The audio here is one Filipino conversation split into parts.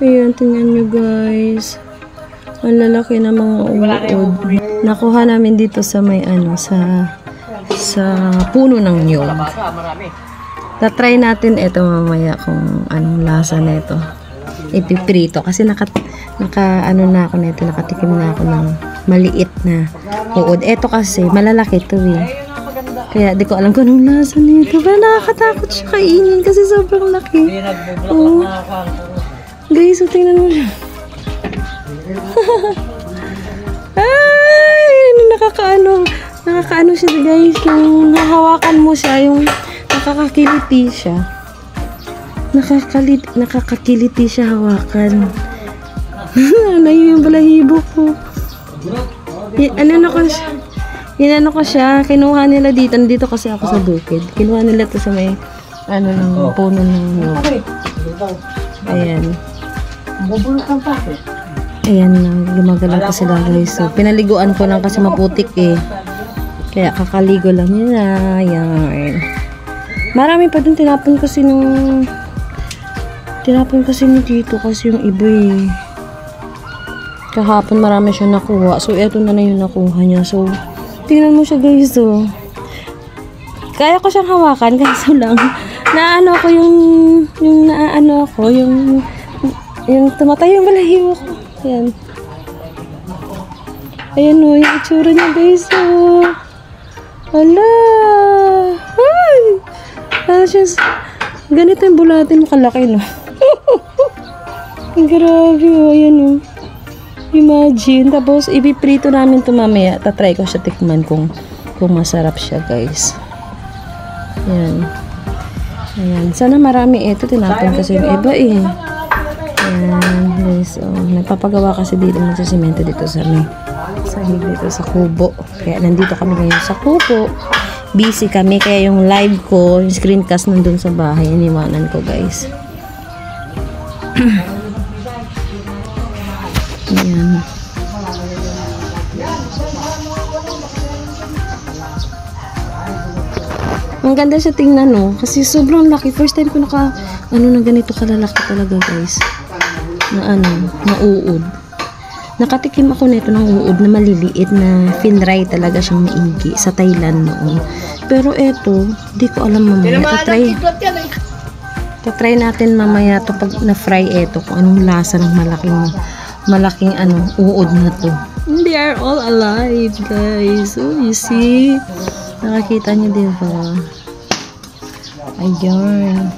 Ayan, tingnan nyo guys. Ang lalaki na mga uod. Nakuha namin dito sa may ano, sa puno ng niyog. Tatry natin ito mamaya kung anong lasa nito. Ipiprito kasi ano na ako nito, nakatikim na ako ng maliit na uod. Ito kasi malalaki to eh. Kaya di ko alam kung anong lasa nito. Pero nakakatakot siya kainin kasi sobrang laki. Oh. Guys, so tingnan mo siya. Ay, nakakaano siya guys. Yung nahawakan mo siya, yung nakakakiliti siya. Nakakakiliti siya hawakan. Layo yung balahibo ko. Inano ko siya, kinuha nila dito. Nandito kasi ako sa bukid. Kinuha nila to sa may ng puno ng nyug. Ayan. Ayan na, gumagalaw pa sila guys. So, pinaliguan ko lang kasi maputik eh. Kaya kakaligo lang nila. Ayan. Marami pa dun, tinapon kasi ni Tito kasi yung iba eh. Kahapon marami siya nakuha. So, eto na yung nakuha niya. So, tingnan mo siya guys. So, kaya ko siyang hawakan kaso lang naano ko yung tumatay yung balahibo ko. Ayan. Ayan o, yung itsura niya guys. So, ala. Ay! Ganito yung bulatin mo kalaki no. Grabe o, ayan o. Imagine. Tapos, ipiprito namin ito mamaya. Tatry ko siya tikman kung masarap siya, guys. Ayan. Ayan. Sana marami ito. Tinapon kasi yung iba eh. Ayan, guys. So, nagpapagawa kasi dito ng semento dito sa dito sa kubo. Kaya nandito kami ngayon sa kubo. Busy kami. Kaya yung live ko, yung screencast nandun sa bahay, iniwanan ko, guys. Ayan. Ang ganda siya tingnan no. Kasi sobrang laki. First time ko na ganito kalalaki talaga guys. Na uod. Nakatikim ako nito ng uod na maliliit na finray talaga siyang maigi sa Thailand noon. Pero eto, di ko alam mamaya. Tatry natin mamaya to pag na-fry eto kung anong lasa ng malaking uod na to. They are all alive guys. So you see, nakakita niyo diba? Ayan.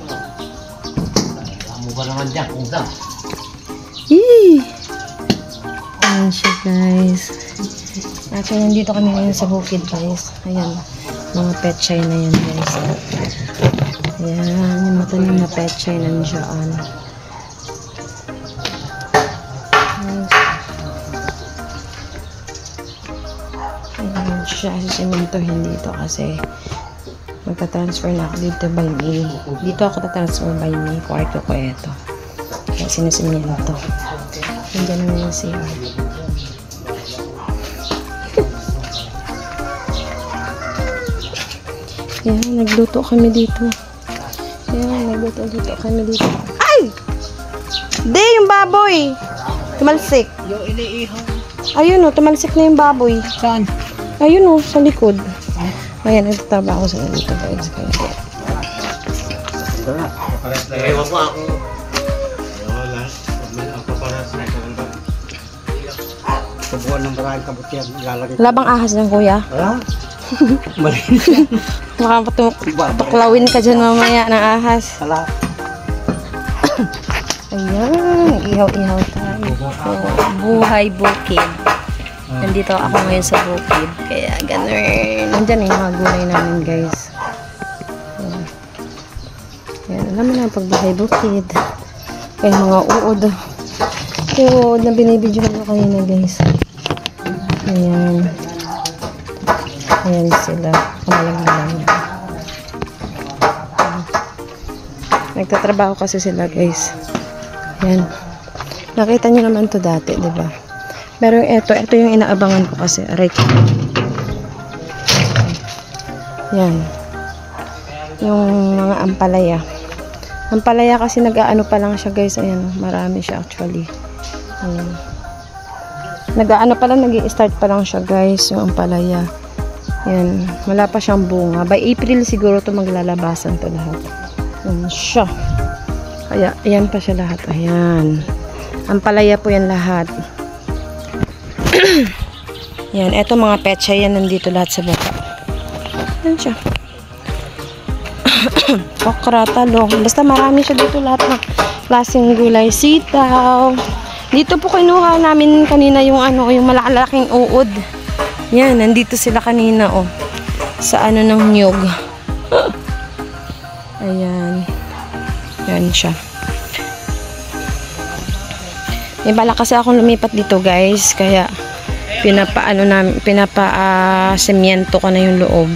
Ayan siya guys. Actually nandito kami ngayon sa bukid guys. Ayan, mga pechay na yan guys. Ayan, yung matanim na pechay nandiyan. Siya sisementohin dito kasi magta-transfer na ako dito by May. Dito ako ta-transfer by May. Kwarto ko ito. Kaya sinisemento. Nandiyan naman yung CR. Yan, nagluto kami dito. Ay! Di, yung baboy! Tumalsik. Ayun o, tumalsik na yung baboy. Saan? Ayun o, sa likod. Ayan, nagtatrabaho sila dito guys. Ewan ko ako. Subukan ng maraming kabutihan. Labang ahas ng kuya. Wala. Malinis yan. Makapatuklawin ka dyan mamaya ng ahas. Wala. Ayan, ihaw-ihaw tayo. So, buhay bukid. Nandito ako ngayon sa bukid. Kaya ganun. Nandyan yung mga gulay namin guys. Ayan, alam mo na pagbuhay bukid. Kaya mga uod. Yung uod na binibidyohan ko kanina guys. Ayan. Ayan sila. Kamalang-malang. Nagtatrabaho kasi sila guys. Ayan. Nakita nyo naman to dati, diba? Pero ito yung inaabangan ko kasi. Aray ko. Yan. Yung mga ampalaya. Ang palaya kasi nag-aano pa lang siya guys. Ayan, marami siya actually. Ayan. Nag-aano pa lang, nag-i-start pa lang siya guys, yung ampalaya. Yan, wala pa siyang bunga. By April siguro to maglalabasan to lahat. Yan siya. Kaya, ayan pa siya lahat. Ayan. Ampalaya po yan lahat. Yan, eto mga petsa yan, nandito lahat sa baba. Yan siya. Okra, talong. Basta marami siya dito lahat ng klaseng gulay. Sitaw. Dito po kinuha namin kanina yung ano, yung malalaking uod. Yan, nandito sila kanina oh. Sa ano ng niyog. Ayan. Yan siya. May bala kasi akong lumipat dito guys, kaya pinapa-semiento ko na yung loob.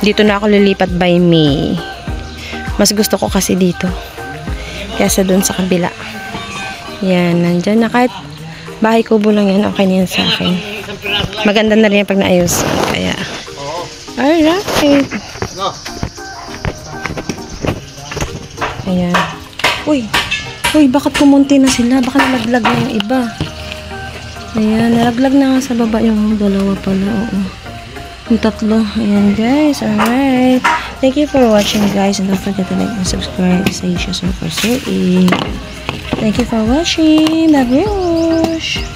Dito na ako lilipat by May. Mas gusto ko kasi dito kaysa dun sa kabila. Yan, nandyan na. Kahit bahay kubo lang yan, okay na yan sa akin. Maganda na rin yan pag naayos. Kaya, alright. Ayan. Uy, bakit kumunti na sila? Baka nalaglag na yung iba. Ayan, nalaglag na nga sa baba yung dalawa pala. Oo. Yung tatlo. Ayan guys, alright. Thank you for watching guys. And don't forget to like and subscribe. Say, share, for saying. Thank you for watching. Babush!